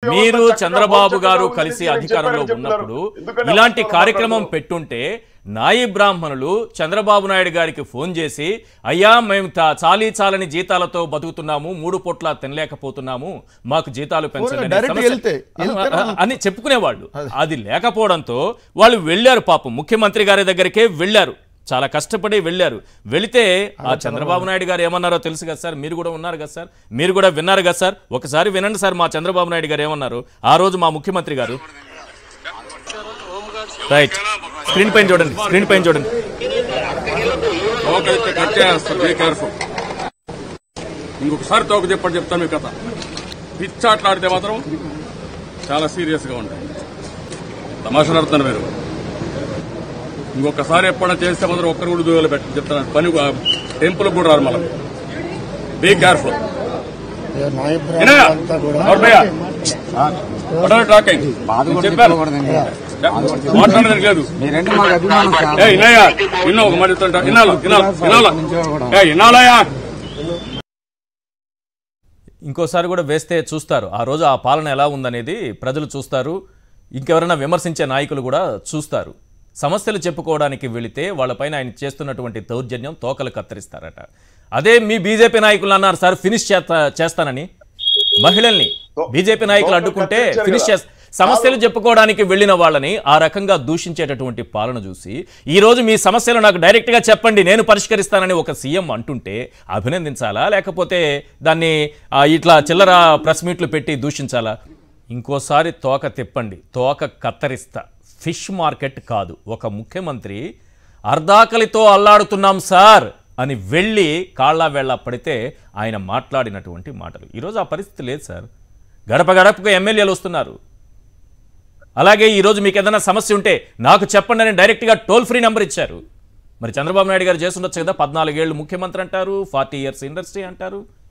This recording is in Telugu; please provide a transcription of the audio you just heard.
మీరు చంద్రబాబు గారు కలిసి అధికారంలో ఉన్నప్పుడు ఇలాంటి కార్యక్రమం పెట్టుంటే నాయి బ్రాహ్మణులు చంద్రబాబు నాయుడు గారికి ఫోన్ చేసి అయ్యా మేము చాలని జీతాలతో బతుకుతున్నాము 3 పూట్ల తినలేకపోతున్నాము మాకు జీతాలు పెంచండి అని చెప్పుకునేవాళ్ళు. అది లేకపోవడంతో వాళ్ళు వెళ్ళారు, పాపం ముఖ్యమంత్రి గారి దగ్గరికే వెళ్ళారు, చాలా కష్టపడి వెళ్ళారు. వెళితే ఆ చంద్రబాబు నాయుడు గారు ఏమన్నారో తెలుసు కదా సార్, మీరు కూడా ఉన్నారు కదా సార్, మీరు కూడా విన్నారు కదా సార్, ఒకసారి వినండి సార్ మా చంద్రబాబు నాయుడు గారు ఏమన్నారు ఆ రోజు మా ముఖ్యమంత్రి గారు. రైట్, స్క్రీన్ పైన చూడండి, స్క్రీన్ పైన చూడండి. ఇంకొకసారి తోక చెప్పండి, చెప్తాను మీ కథ. పిచ్చాట్లాడితే మాత్రం చాలా సీరియస్ గా ఉంటాయి. తమాషాడుతున్నారు మీరు. ఇంకొకసారి ఎప్పుడైనా చేస్తే మాత్రం ఒక్కరు కూడా దూరాలు పెట్టి చెప్తాను. పని టెంపుల్ కూడా రారు మళ్ళీ. Be careful. మాట్లాడడానికి లేదు. ఒక మాట చెప్తుంటా, వినాలయా. ఇంకోసారి కూడా వేస్తే చూస్తారు ఆ రోజు ఆ పాలన ఎలా ఉందనేది ప్రజలు చూస్తారు, ఇంకెవరైనా విమర్శించే నాయకులు కూడా చూస్తారు. సమస్యలు చెప్పుకోవడానికి వెళితే వాళ్ళపైన ఆయన చేస్తున్నటువంటి దౌర్జన్యం తోకలు కత్తిరిస్తారట. అదే మీ బీజేపీ నాయకులు అన్నారు సార్ ఫినిష్ చేస్తానని. మహిళల్ని బీజేపీ నాయకులు అడ్డుకుంటే ఫినిష్ సమస్యలు చెప్పుకోవడానికి వెళ్ళిన వాళ్ళని ఆ రకంగా దూషించేటటువంటి పాలన చూసి ఈ రోజు మీ సమస్యలు నాకు డైరెక్ట్ గా చెప్పండి నేను పరిష్కరిస్తానని ఒక సీఎం అంటుంటే అభినందించాలా, లేకపోతే దాన్ని ఇట్లా చిల్లర ప్రెస్ మీట్లు పెట్టి దూషించాలా? ఇంకోసారి తోక తిప్పండి, తోక కత్తరిస్తా. ఫిష్ మార్కెట్ కాదు. ఒక ముఖ్యమంత్రి అర్ధాకలితో అల్లాడుతున్నాం సార్ అని వెళ్ళి కాళ్ళ వేళ్ళ పడితే ఆయన మాట్లాడినటువంటి మాటలు. ఈరోజు ఆ పరిస్థితి లేదు సార్. గడప గడపకు ఎమ్మెల్యేలు వస్తున్నారు. అలాగే ఈరోజు మీకు ఏదైనా సమస్య ఉంటే నాకు చెప్పండి అని డైరెక్ట్గా టోల్ ఫ్రీ నెంబర్ ఇచ్చారు. మరి చంద్రబాబు నాయుడు గారు చేస్తుండొచ్చు కదా. 14 ఏళ్ళు ముఖ్యమంత్రి అంటారు, 40 years ఇండస్ట్రీ అంటారు.